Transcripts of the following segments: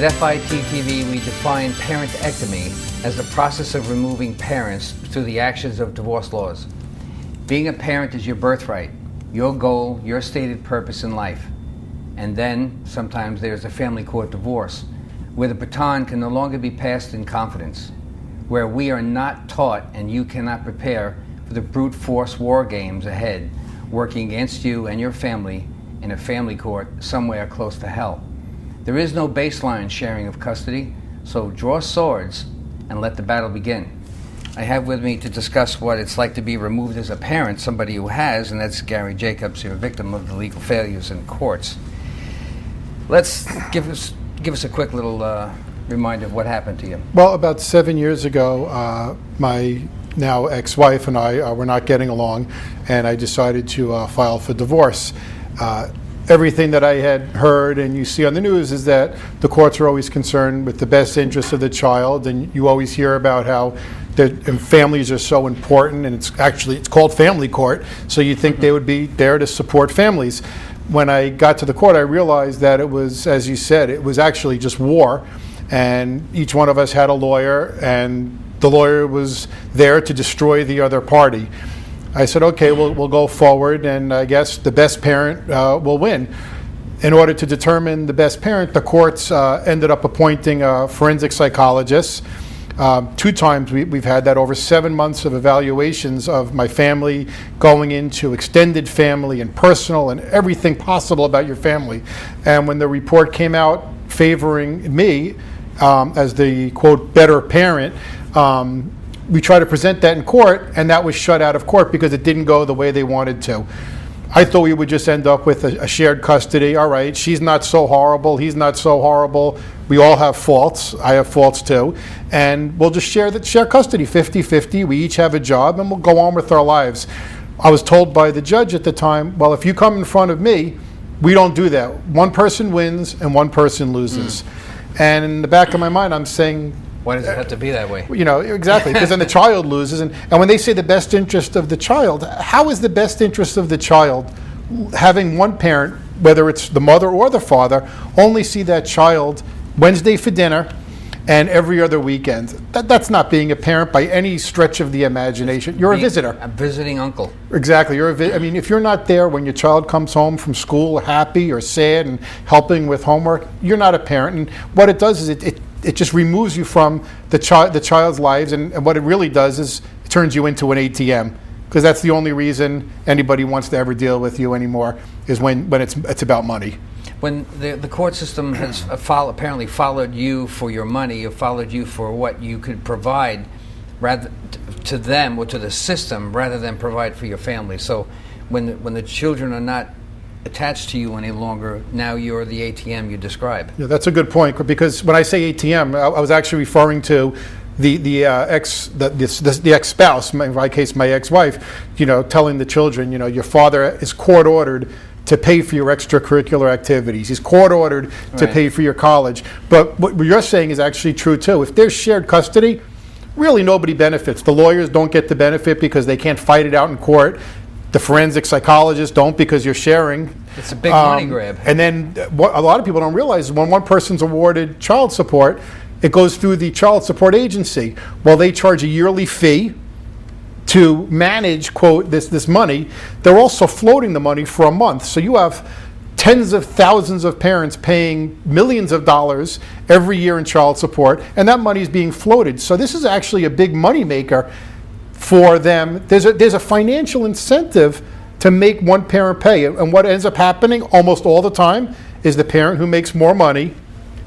At FIT-TV, we define parentectomy as the process of removing parents through the actions of divorce laws. Being a parent is your birthright, your goal, your stated purpose in life. And then, sometimes there's a family court divorce, where the baton can no longer be passed in confidence, where we are not taught and you cannot prepare for the brute force war games ahead, working against you and your family in a family court somewhere close to hell. There is no baseline sharing of custody, so draw swords and let the battle begin. I have with me to discuss what it's like to be removed as a parent, somebody who has, and that's Gary Jacobs, you're a victim of the legal failures in courts. Let's give us a quick little reminder of what happened to you. Well, about 7 years ago, my now ex-wife and I were not getting along, and I decided to file for divorce. Everything that I had heard and you see on the news is that the courts are always concerned with the best interest of the child, and you always hear about how families are so important, and it's called family court, so you think they would be there to support families. When I got to the court, I realized that it was, as you said, it was actually just war, and each one of us had a lawyer, and the lawyer was there to destroy the other party. I said, okay, we'll go forward, and I guess the best parent will win. In order to determine the best parent, the courts ended up appointing forensic psychologists. 2 times we've had that, over 7 months of evaluations of my family, going into extended family and personal and everything possible about your family. And when the report came out favoring me as the, quote, better parent, we tried to present that in court, and that was shut out of court because it didn't go the way they wanted to. I thought we would just end up with a shared custody. All right, she's not so horrible, he's not so horrible. We all have faults. I have faults too. And we'll just share custody, 50-50. We each have a job, and we'll go on with our lives. I was told by the judge at the time, well, if you come in front of me, we don't do that. One person wins and one person loses. And in the back of my mind, I'm saying, why does it have to be that way? You know, exactly, because then the child loses. And when they say the best interest of the child, how is the best interest of the child having one parent, whether it's the mother or the father, only see that child Wednesday for dinner and every other weekend? That's not being a parent by any stretch of the imagination. You're a visitor. A visiting uncle. Exactly. I mean, if you're not there when your child comes home from school happy or sad and helping with homework, you're not a parent. And what it does is it just removes you from the child's lives, and what it really does is it turns you into an ATM, because that's the only reason anybody wants to ever deal with you anymore, is when it's about money. When the court system has apparently followed you for your money, or followed you for what you could provide rather to them or to the system, rather than provide for your family. So when the children are not attached to you any longer, now you're the ATM you describe. Yeah, that's a good point, because when I say ATM, I was actually referring to the ex-spouse, in my case, my ex-wife, telling the children, your father is court-ordered to pay for your extracurricular activities. He's court-ordered to pay for your college. But what you're saying is actually true, too. If there's shared custody, really nobody benefits. The lawyers don't get the benefit because they can't fight it out in court. The forensic psychologists don't, because you're sharing. It's a big money grab. And then what a lot of people don't realize is when one person's awarded child support, it goes through the child support agency. Well, they charge a yearly fee to manage, quote, this money. They're also floating the money for a month. So you have tens of thousands of parents paying millions of dollars every year in child support, and that money is being floated. So this is actually a big money maker for them. There's a financial incentive to make one parent pay, and what ends up happening almost all the time is the parent who makes more money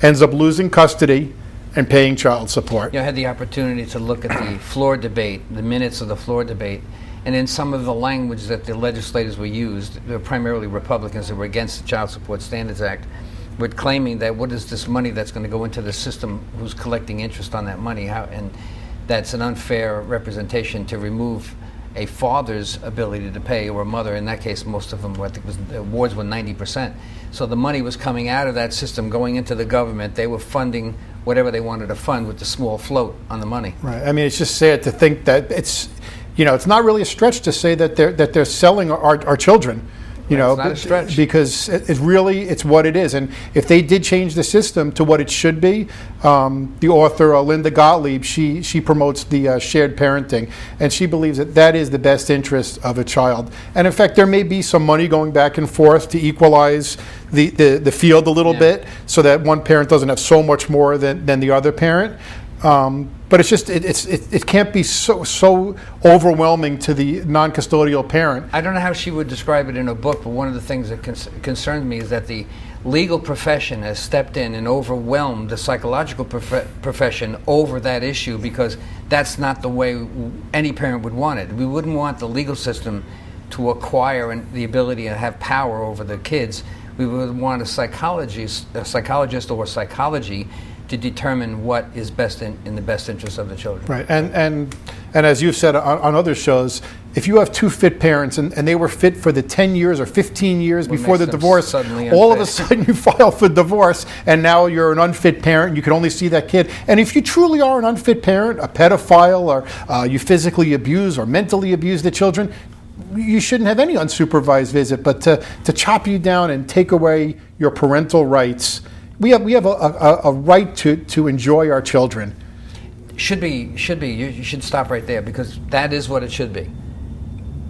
ends up losing custody and paying child support. I had the opportunity to look at the floor debate, the minutes of the floor debate, and in some of the language that the legislators were used, they were primarily Republicans that were against the Child Support Standards Act, were claiming that what is this money that's going to go into the system, who's collecting interest on that money, and that's an unfair representation to remove a father's ability to pay, or a mother. In that case, most of them, I think, the awards were 90%. So the money was coming out of that system, going into the government. They were funding whatever they wanted to fund with the small float on the money. Right. I mean, it's just sad to think that it's not really a stretch to say that they're selling our children. You know, It's not a stretch. because it's really, it's what it is. And if they did change the system to what it should be, the author Linda Gottlieb, she promotes the shared parenting, and she believes that that is the best interest of a child. And in fact, there may be some money going back and forth to equalize the field a little bit, so that one parent doesn't have so much more than the other parent. But it's just it can't be so overwhelming to the non-custodial parent. I don't know how she would describe it in a book, but one of the things that concerns me is that the legal profession has stepped in and overwhelmed the psychological profession over that issue, because that's not the way any parent would want it. We wouldn't want the legal system to acquire the ability to have power over the kids. We would want a psychologist or psychology to determine what is best in the best interest of the children. Right, and as you've said on other shows, if you have two fit parents and they were fit for the 10 years or 15 years What before makes the them divorce, suddenly all of a unfit? sudden you file for divorce and now you're an unfit parent and you can only see that kid. And if you truly are an unfit parent, a pedophile, or you physically abuse or mentally abuse the children, you shouldn't have any unsupervised visit. But to chop you down and take away your parental rights, we have a right to enjoy our children. Should be. You should stop right there, because that is what it should be.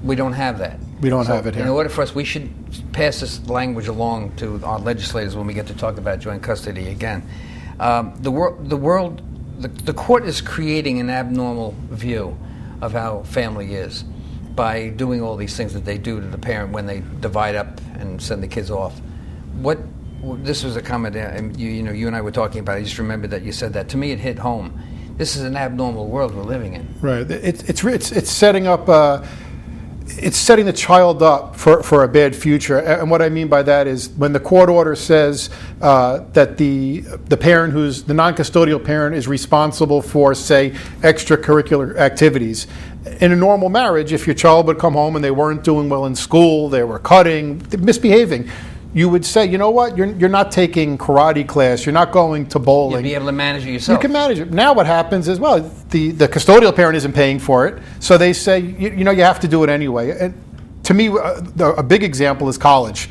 We don't have that. We don't have it here. In order for us, we should pass this language along to our legislators when we get to talk about joint custody again. The court is creating an abnormal view of how family is by doing all these things that they do to the parent when they divide up and send the kids off. This was a comment, you and I were talking about. I just remembered that you said that. To me, it hit home. This is an abnormal world we're living in. Right. It's setting up. It's setting the child up for a bad future. And what I mean by that is when the court order says that the parent who's the non-custodial parent is responsible for, say, extracurricular activities. In a normal marriage, if your child would come home and they weren't doing well in school, they were cutting, misbehaving, you would say, you know what, you're not taking karate class, you're not going to bowling. You'd be able to manage it yourself. You can manage it. Now what happens is, well, the custodial parent isn't paying for it, so they say, you have to do it anyway. And to me, a big example is college.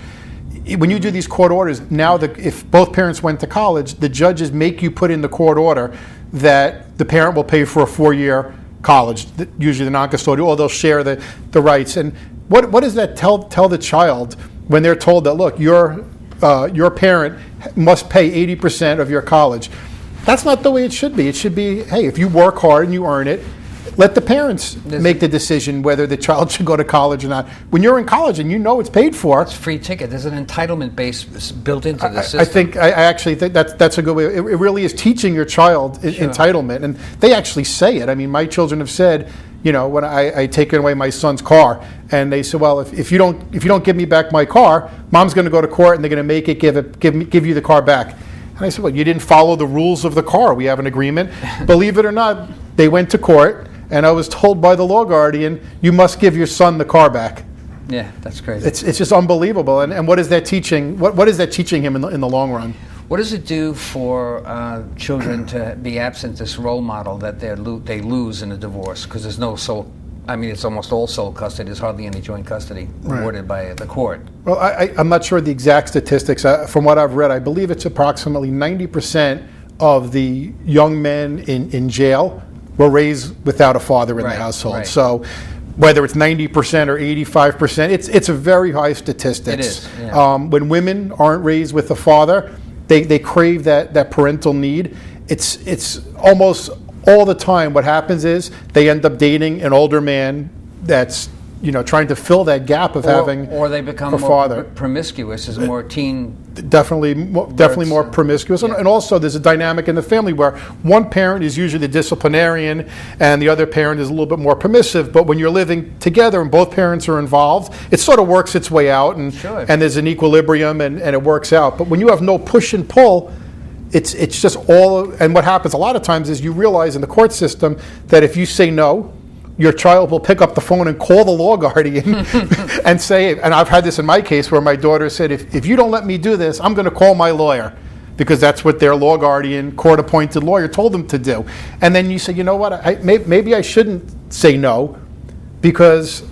When you do these court orders, now if both parents went to college, the judges make you put in the court order that the parent will pay for a 4-year college, usually the non-custodial, or they'll share the rights. And what does that tell the child when they're told that, look, your parent must pay 80% of your college? That's not the way it should be. It should be, hey, if you work hard and you earn it, let the parents make the decision whether the child should go to college or not. When you're in college and you know it's paid for, it's a free ticket. There's an entitlement base built into the system. I actually think that's a good way. It really is teaching your child entitlement, and they actually say it. I mean, my children have said, when I taken away my son's car, and they said, well, if you don't give me back my car, mom's going to go to court and they're going to make it give you the car back. And I said, well, you didn't follow the rules of the car. We have an agreement. Believe it or not, they went to court, and I was told by the law guardian, you must give your son the car back. Yeah, that's crazy. It's just unbelievable. And what is that teaching? What is that teaching him in the long run? What does it do for children to be absent this role model that they lose in a divorce? Because there's no sole, it's almost all sole custody. There's hardly any joint custody awarded by the court. Well, I'm not sure the exact statistics. From what I've read, I believe it's approximately 90% of the young men in jail were raised without a father in the household. Right. So whether it's 90% or 85%, it's a very high statistic. It is. Yeah. When women aren't raised with a father, they crave that parental need. It's almost all the time what happens is they end up dating an older man that's trying to fill that gap of having or they become a father. more promiscuous as more teen. Definitely more promiscuous. Yeah. And also there's a dynamic in the family where one parent is usually the disciplinarian and the other parent is a little bit more permissive. But when you're living together and both parents are involved, it sort of works its way out and there's an equilibrium and it works out. But when you have no push and pull, it's just all, and what happens a lot of times is you realize in the court system that if you say no, your child will pick up the phone and call the law guardian and say, and I've had this in my case where my daughter said, if you don't let me do this, I'm going to call my lawyer, because that's what their law guardian, court-appointed lawyer told them to do. And then you say, you know what, maybe I shouldn't say no, because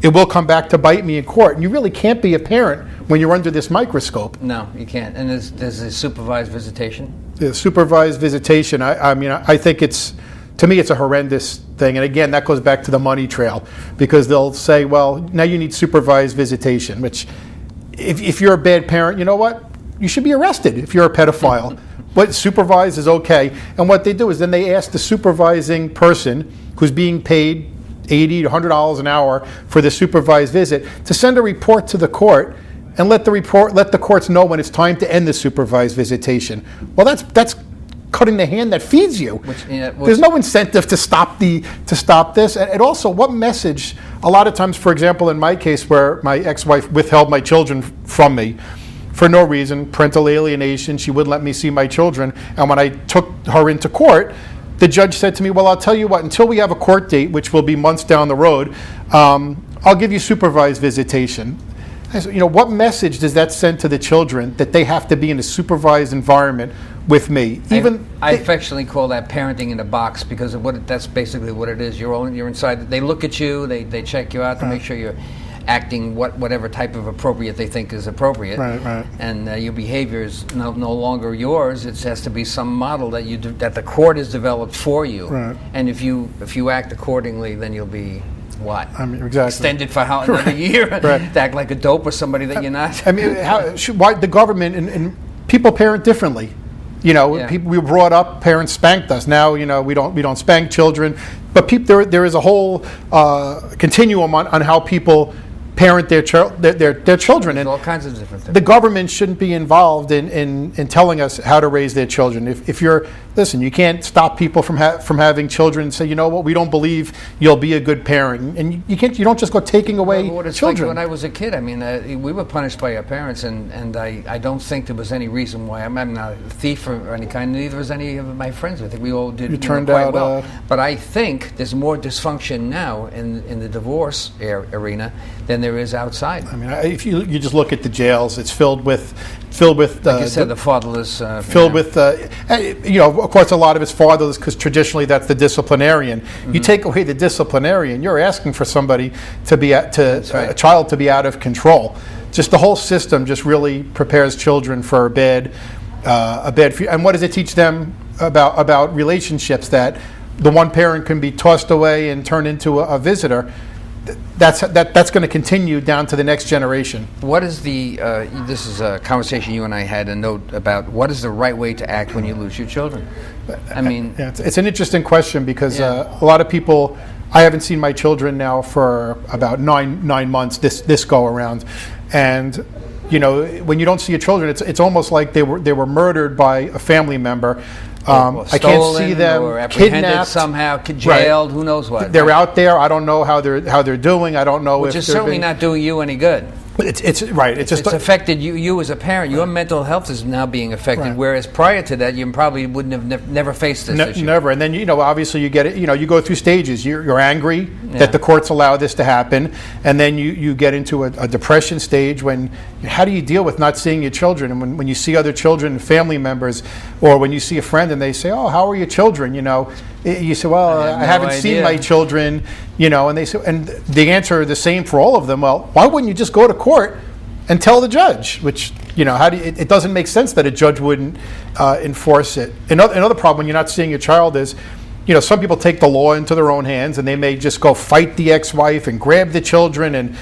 it will come back to bite me in court. And you really can't be a parent when you're under this microscope. No, you can't. And there's a supervised visitation. The supervised visitation, I mean, I think to me, it's a horrendous thing. And again, that goes back to the money trail, because they'll say, well, now you need supervised visitation, which if you're a bad parent, you know what? You should be arrested if you're a pedophile. But supervised is okay. And what they do is then they ask the supervising person who's being paid $80 to $100 an hour for the supervised visit to send a report to the court and let the courts know when it's time to end the supervised visitation. Well, that's cutting the hand that feeds you. There's no incentive to stop this. And also, what message? A lot of times, for example, in my case, where my ex-wife withheld my children from me for no reason, parental alienation, she wouldn't let me see my children. And when I took her into court, the judge said to me, well, I'll tell you what, until we have a court date, which will be months down the road, I'll give you supervised visitation. I said, what message does that send to the children that they have to be in a supervised environment with me? I affectionately call that parenting in a box, because that's basically what it is. You're inside. They look at you. They check you out to make sure you're acting whatever type of appropriate they think is appropriate. Right. And your behavior is no longer yours. It has to be some model that the court has developed for you. Right. And if you act accordingly, then you'll be what? I mean, exactly. Extended for another year? Right. To act like a dope or somebody that you're not? I mean, why the government and people parent differently? Yeah. People we were brought up, parents spanked us. Now, we don't spank children. But there is a whole continuum on how people parent their children. And all kinds of different things. The government shouldn't be involved in telling us how to raise their children. If you're, listen, you can't stop people from having children and say, you know what, we don't believe you'll be a good parent. And you don't just go taking away children. Like when I was a kid, I mean, we were punished by our parents, and I don't think there was any reason why. I'm not a thief or any kind. Neither was any of my friends. I think we all did turned quite out well. But I think there's more dysfunction now in the divorce arena than there is outside. I mean, if you just look at the jails, it's filled with like you said, the fatherless. Filled with, of course, a lot of it's fatherless because traditionally that's the disciplinarian. Mm-hmm. You take away the disciplinarian, you're asking for somebody to be a child to be out of control. Just the whole system just really prepares children for a bad future. And what does it teach them about relationships? That the one parent can be tossed away and turned into a visitor. That's going to continue down to the next generation. What is this is a conversation you and I had a note about, what is the right way to act when you lose your children? I mean... Yeah, it's an interesting question because a lot of people, I haven't seen my children now for about nine months this go around. And, when you don't see your children, it's almost like they were murdered by a family member. I can't see them or apprehended kidnapped, somehow, jailed, right. Who knows what. They're out there. I don't know how they're doing. I don't know Which is certainly not doing you any good. It's right. It's affected you as a parent. Your mental health is now being affected, right. Whereas prior to that, you probably wouldn't have never faced this issue. Never. And then obviously you get it. You go through stages. You're angry that the courts allow this to happen, and then you get into a depression stage. How do you deal with not seeing your children? And when you see other children and family members, or when you see a friend and they say, "Oh, how are your children?" You say, "Well, I haven't seen my children." And they say, and the answer is the same for all of them. Well, why wouldn't you just go to court and tell the judge? Which it doesn't make sense that a judge wouldn't enforce it. Another problem when you're not seeing your child is, some people take the law into their own hands and they may just go fight the ex-wife and grab the children and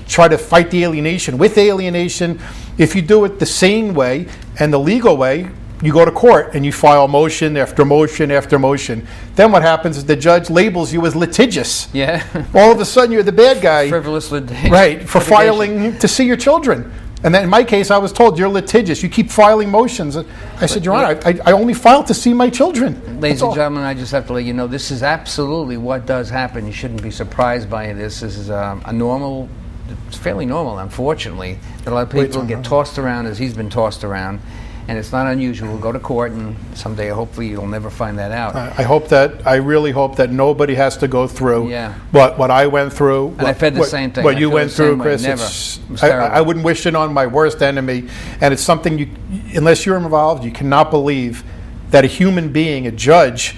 try to fight the alienation with alienation. If you do it the sane way and the legal way, you go to court and you file motion after motion after motion. Then what happens is the judge labels you as litigious. Yeah. All of a sudden you're the bad guy. Frivolous litigation. Right, for filing to see your children. And then in my case, I was told, you're litigious. You keep filing motions. I said, Your Honor, I only filed to see my children. Ladies and gentlemen, I just have to let you know, this is absolutely what does happen. You shouldn't be surprised by this. This is it's fairly normal, unfortunately, that a lot of people get tossed around as he's been tossed around. And it's not unusual. We'll go to court, and someday, hopefully, you'll never find that out. I really hope that nobody has to go through what I went through. And I've had the same thing. What you went through, Chris. I wouldn't wish it on my worst enemy. And it's something unless you're involved, you cannot believe that a human being, a judge,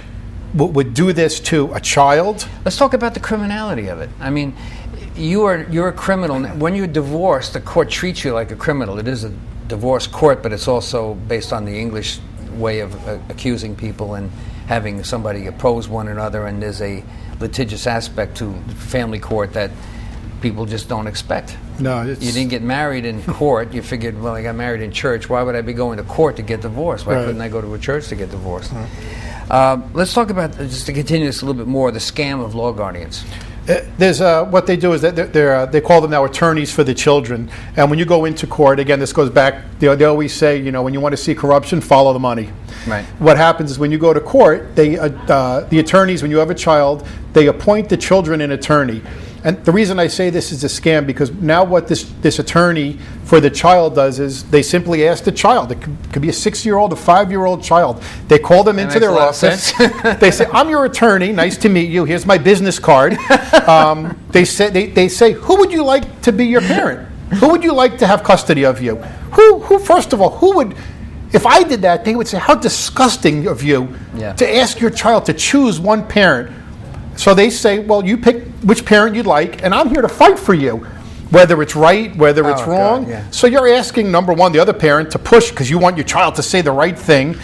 would do this to a child. Let's talk about the criminality of it. I mean, you're a criminal. When you're divorced, the court treats you like a criminal. It is a divorce court, but it's also based on the English way of accusing people and having somebody oppose one another, and there's a litigious aspect to family court that people just don't expect. No, You didn't get married in court. You figured, well, I got married in church. Why would I be going to court to get divorced? Why Right. couldn't I go to a church to get divorced? Let's talk about, just to continue this a little bit more, the scam of law guardians. There's what they do is that they call them now attorneys for the children. And when you go into court, again, this goes back. They always say, when you want to see corruption, follow the money. Right. What happens is when you go to court, the attorneys, when you have a child, they appoint the children an attorney. And the reason I say this is a scam, because now what this attorney for the child does is they simply ask the child. It could be a 6-year-old, a 5-year-old child. They call them into their office. They say, "I'm your attorney. Nice to meet you. Here's my business card." They say, "Who would you like to be your parent? Who would you like to have custody of you? Who? First of all, who would?" If I did that, they would say, "How disgusting of you to ask your child to choose one parent." So they say, "Well, you pick which parent you'd like, and I'm here to fight for you, whether it's right, whether it's wrong." God, yeah. So you're asking, number one, the other parent to push because you want your child to say the right thing.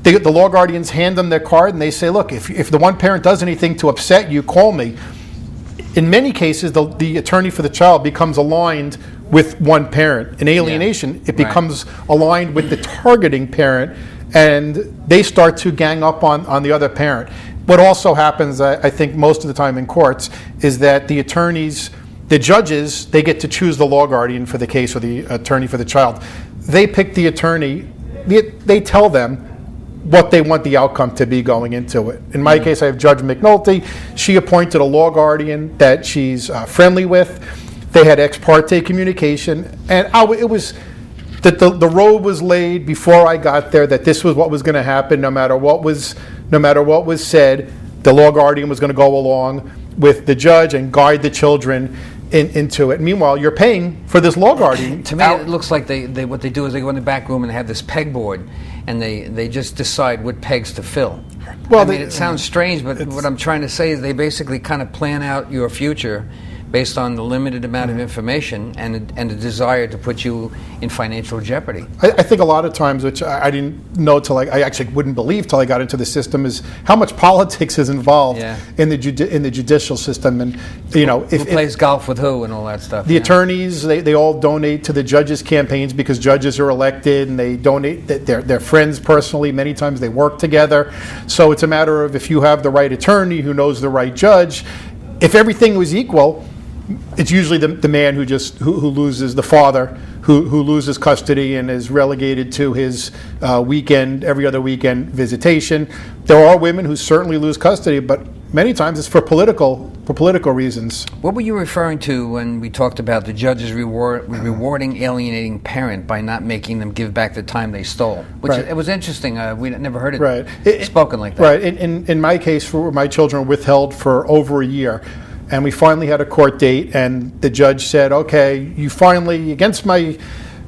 The law guardians hand them their card, and they say, "Look, if the one parent does anything to upset you, call me." In many cases, the attorney for the child becomes aligned with one parent. In alienation, it becomes aligned with the targeting parent, and they start to gang up on the other parent. What also happens, I think, most of the time in courts is that the attorneys, the judges, they get to choose the law guardian for the case or the attorney for the child. They pick the attorney. They tell them what they want the outcome to be going into it. In my case, I have Judge McNulty. She appointed a law guardian that she's friendly with. They had ex parte communication, and it was that the road was laid before I got there that this was what was going to happen, no matter what was said. The law guardian was going to go along with the judge and guide the children into it. Meanwhile, you're paying for this law guardian. To me, it looks like they what they do is they go in the back room and they have this pegboard, and they just decide what pegs to fill. Well, I mean, it sounds strange, but what I'm trying to say is they basically kind of plan out your future based on the limited amount of information and the desire to put you in financial jeopardy. I think a lot of times, which I didn't know till I actually wouldn't believe till I got into the system, is how much politics is involved in the judicial system, and who plays golf with who and all that stuff. The attorneys, they all donate to the judges' campaigns because judges are elected, and they donate. They're friends personally. Many times they work together, so it's a matter of if you have the right attorney who knows the right judge. If everything was equal, it's usually the man who loses, the father who loses custody and is relegated to his every other weekend visitation. There are women who certainly lose custody, but many times it's for political reasons. What were you referring to when we talked about the judges rewarding alienating parent by not making them give back the time they stole? It was interesting. We never heard it spoken like that. Right. In my case, my children were withheld for over a year. And we finally had a court date, and the judge said, "Okay, you finally, against my,"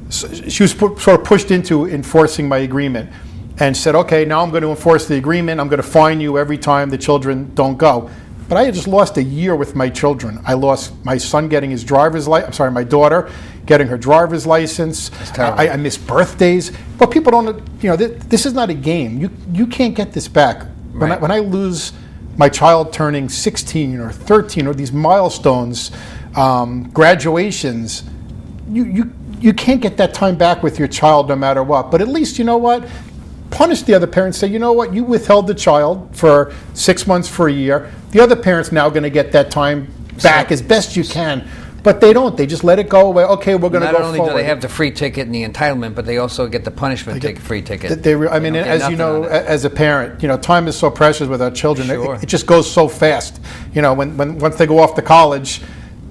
she was sort of pushed into enforcing my agreement, and said, "Okay, now I'm going to enforce the agreement. I'm going to fine you every time the children don't go." But I had just lost a year with my children. I lost my son getting his my daughter getting her driver's license. I missed birthdays. But people don't, this is not a game. You can't get this back. Right. When I lose my child turning 16 or 13 or these milestones, graduations, you can't get that time back with your child no matter what. But at least, punish the other parent. Say, you withheld the child for 6 months, for a year. The other parent's now going to get that time back as best you can. But they don't. They just let it go away. Okay, we're going to go forward. Not only do they have the free ticket and the entitlement, but they also get the punishment free ticket. As you know, as a parent, time is so precious with our children. Sure. It just goes so fast. Once they go off to college,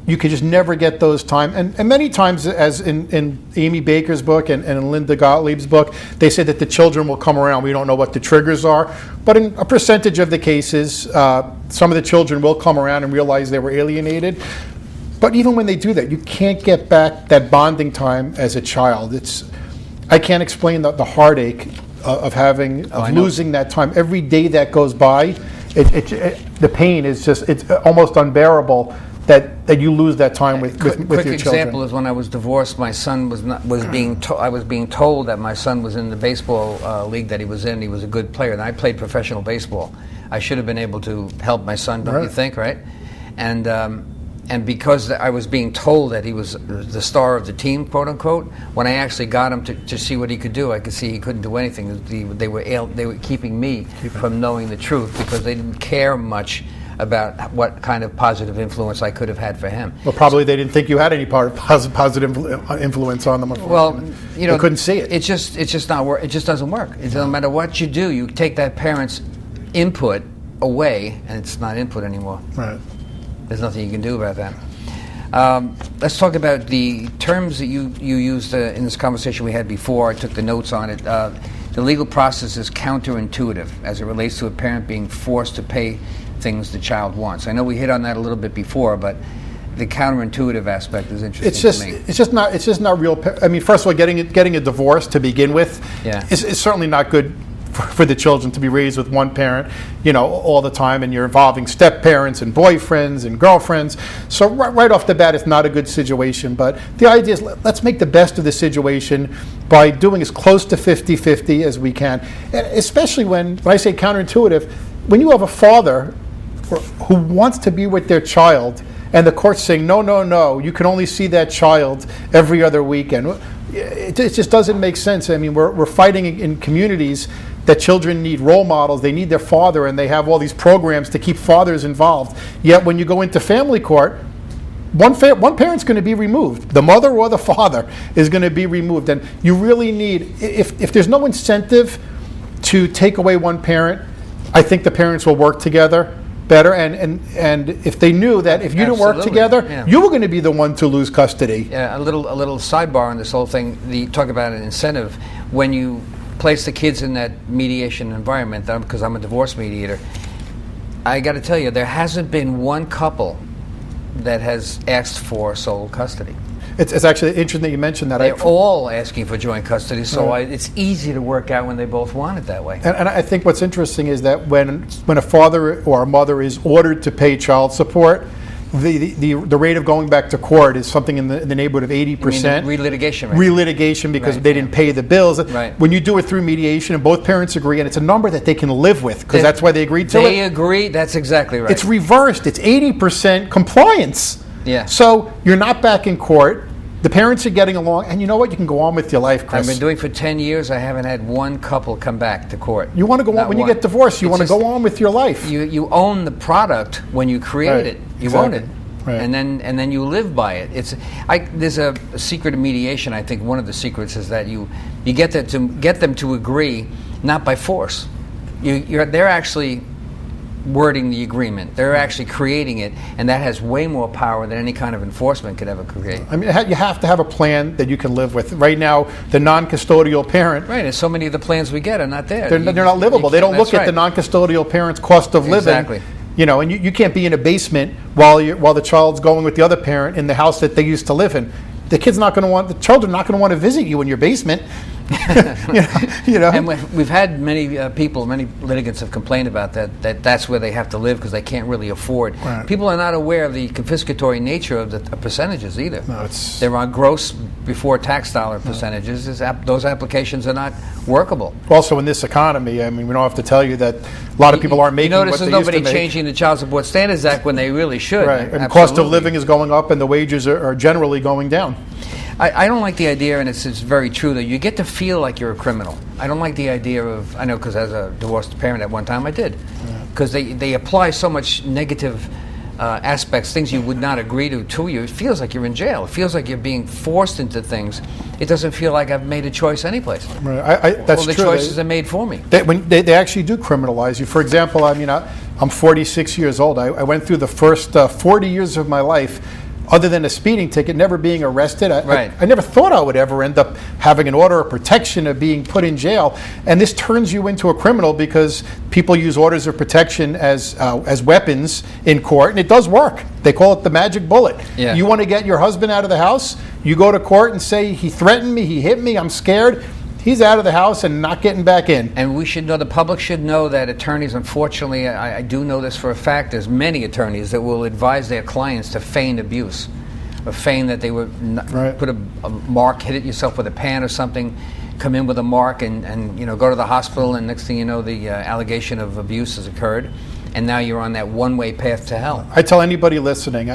you can just never get those time. And many times, as in Amy Baker's book and in Linda Gottlieb's book, they say that the children will come around. We don't know what the triggers are. But in a percentage of the cases, some of the children will come around and realize they were alienated. But even when they do that, you can't get back that bonding time as a child. I can't explain the heartache of losing that time. Every day that goes by, the pain is it's almost unbearable that you lose that time with your Quick children. example is when I was divorced, my son I was being told that my son was in the baseball league that he was in. He was a good player, and I played professional baseball. I should have been able to help my son, don't you think, right? And because I was being told that he was the star of the team, quote unquote, when I actually got him to see what he could do, I could see he couldn't do anything. They were keeping me from knowing the truth because they didn't care much about what kind of positive influence I could have had for him. Well, probably they didn't think you had any part of positive influence on them. Well, you know, they couldn't see it. It's just not work. It just doesn't work. It doesn't matter what you do. You take that parent's input away, and it's not input anymore. Right. There's nothing you can do about that. Let's talk about the terms that you used in this conversation we had before. I took the notes on it. The legal process is counterintuitive as it relates to a parent being forced to pay things the child wants. I know we hit on that a little bit before, but the counterintuitive aspect is interesting to me. It's just not real. I mean, first of all, getting a divorce to begin with is certainly not good for the children to be raised with one parent, all the time, and you're involving step parents and boyfriends and girlfriends. So right off the bat, it's not a good situation. But the idea is let's make the best of the situation by doing as close to 50-50 as we can. And especially when I say counterintuitive, when you have a father who wants to be with their child, and the court's saying, no, you can only see that child every other weekend. It just doesn't make sense. I mean, we're fighting in communities that children need role models. They need their father, and they have all these programs to keep fathers involved. Yet when you go into family court, one parent's going to be removed. The mother or the father is going to be removed. And you really need, if there's no incentive to take away one parent, I think the parents will work together better, and if they knew that if you didn't work together, you were going to be the one to lose custody. Yeah, a little sidebar on this whole thing. Talk about an incentive when you place the kids in that mediation environment. Because I'm a divorce mediator, I got to tell you, there hasn't been one couple that has asked for sole custody. It's actually interesting that you mentioned that. They're all asking for joint custody, so it's easy to work out when they both want it that way. And I think what's interesting is that when a father or a mother is ordered to pay child support, the rate of going back to court is something in the neighborhood of 80%. Relitigation rate. Relitigation because they didn't pay the bills. Right. When you do it through mediation and both parents agree, and it's a number that they can live with because that's why they agreed to it. They agree, that's exactly right. It's reversed. It's 80% compliance. Yeah. So you're not back in court. The parents are getting along, and you know what? You can go on with your life, Chris. I've been doing for 10 years. I haven't had one couple come back to court. You want to go on when you get divorced. You want to go on with your life. You own the product when you create it. You own it, right. and then you live by it. There's a secret of mediation. I think one of the secrets is that you get them to agree, not by force. They're actually wording the agreement. They're actually creating it, and that has way more power than any kind of enforcement could ever create. I mean, you have to have a plan that you can live with. Right now, the non-custodial parent... Right, and so many of the plans we get are not there. They're not livable. They don't look at the non-custodial parent's cost of living. Exactly. And you can't be in a basement while the child's going with the other parent in the house that they used to live in. The children are not going to want to visit you in your basement. And we've had many many litigants have complained about that's where they have to live because they can't really afford. Right. People are not aware of the confiscatory nature of the percentages either. No, they're on gross before tax dollar percentages. Those applications are not workable. Also, in this economy, I mean, we don't have to tell you that a lot of people aren't making what they used to make. You notice there's nobody changing the Child Support Standards Act when they really should. Right, and cost of living is going up, and the wages are generally going down. I don't like the idea, and it's very true, that you get to feel like you're a criminal. I don't like the idea of, I know because as a divorced parent at one time I did, because they apply so much negative aspects, things you would not agree to you. It feels like you're in jail. It feels like you're being forced into things. It doesn't feel like I've made a choice anyplace. Right. That's true. The choices are made for me. They actually do criminalize you. For example, I mean, I'm 46 years old. I went through the first 40 years of my life, other than a speeding ticket, never being arrested. I never thought I would ever end up having an order of protection or being put in jail. And this turns you into a criminal because people use orders of protection as weapons in court, and it does work. They call it the magic bullet. Yeah. You want to get your husband out of the house, you go to court and say, he threatened me, he hit me, I'm scared. he's out of the house and not getting back in. And we should know, the public should know that attorneys, unfortunately, I do know this for a fact, there's many attorneys that will advise their clients to feign abuse, or feign that they would Right. put a mark, hit it yourself with a pan or something, come in with a mark and go to the hospital, and next thing you know, the allegation of abuse has occurred, and now you're on that one-way path to hell. I tell anybody listening,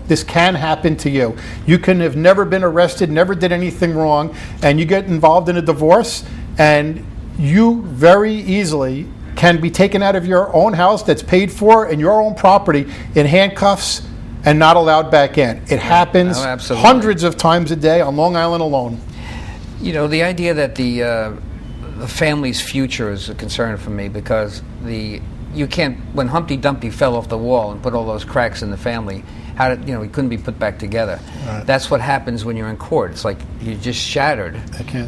this can happen to you. You can have never been arrested, never did anything wrong, and you get involved in a divorce, and you very easily can be taken out of your own house that's paid for and your own property in handcuffs and not allowed back in. It happens Oh, absolutely. hundreds of times a day on Long Island alone. The idea that the family's future is a concern for me, because you can't, when Humpty Dumpty fell off the wall and put all those cracks in the family, he couldn't be put back together. Right. That's what happens when you're in court. It's like you're just shattered.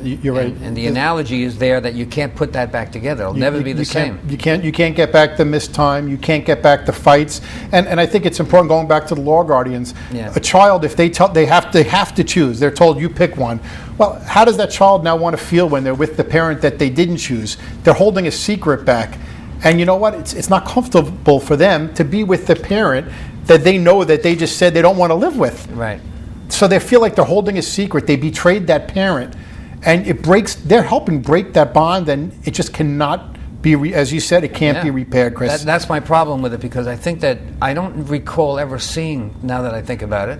You're right. And the analogy is there that you can't put that back together. It'll never be the same. You can't get back the missed time. You can't get back the fights. And I think it's important, going back to the law guardians. Yeah. A child, if they have to choose, they're told you pick one. Well, how does that child now want to feel when they're with the parent that they didn't choose? They're holding a secret back. And you know what? It's not comfortable for them to be with the parent that they know that they just said they don't want to live with. Right. So they feel like they're holding a secret. They betrayed that parent. And they're helping break that bond, and it just cannot be, as you said, it can't be repaired, Chris. That's my problem with it, because I think that I don't recall ever seeing, now that I think about it,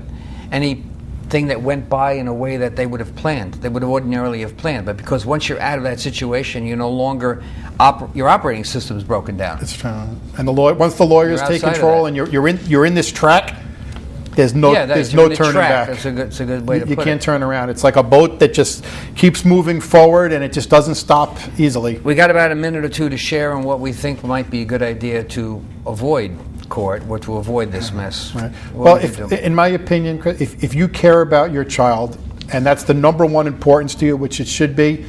anything that went by in a way that they would have planned. They would ordinarily have planned. But because once you're out of that situation, you're no longer, your operating system is broken down. It's true. And once the lawyers You're take outside of control that. and you're in this track, there's no You're in the turning track. back. That's a good way to You put can't it. turn around. It's like a boat that just keeps moving forward, and it just doesn't stop easily. We got about a minute or two to share on what we think might be a good idea to avoid court, or to avoid this mess. Right. What Well, would you do? in my opinion, Chris, if you care about your child, and that's the number one importance to you, which it should be,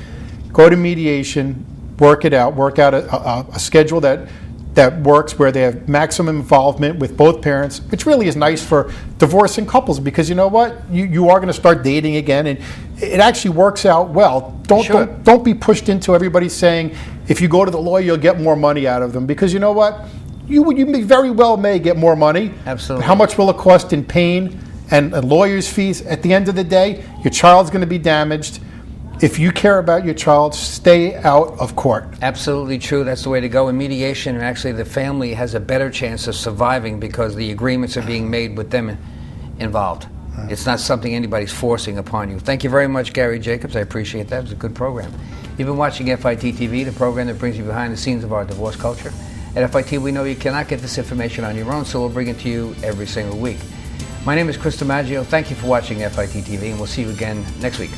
go to mediation, work it out, work out a schedule that works, where they have maximum involvement with both parents, which really is nice for divorcing couples, because you know what? You are going to start dating again, and it actually works out well. Don't be pushed into everybody saying, if you go to the lawyer, you'll get more money out of them, because you know what? You very well may get more money. Absolutely. How much will it cost in pain and lawyers' fees? At the end of the day, your child's going to be damaged. If you care about your child, stay out of court. Absolutely true. That's the way to go. In mediation, and actually the family has a better chance of surviving, because the agreements are being made with them involved. Right. It's not something anybody's forcing upon you. Thank you very much, Gary Jacobs. I appreciate that. It was a good program. You've been watching FIT TV, the program that brings you behind the scenes of our divorce culture. At FIT, we know you cannot get this information on your own, so we'll bring it to you every single week. My name is Chris DiMaggio. Thank you for watching FIT TV, and we'll see you again next week.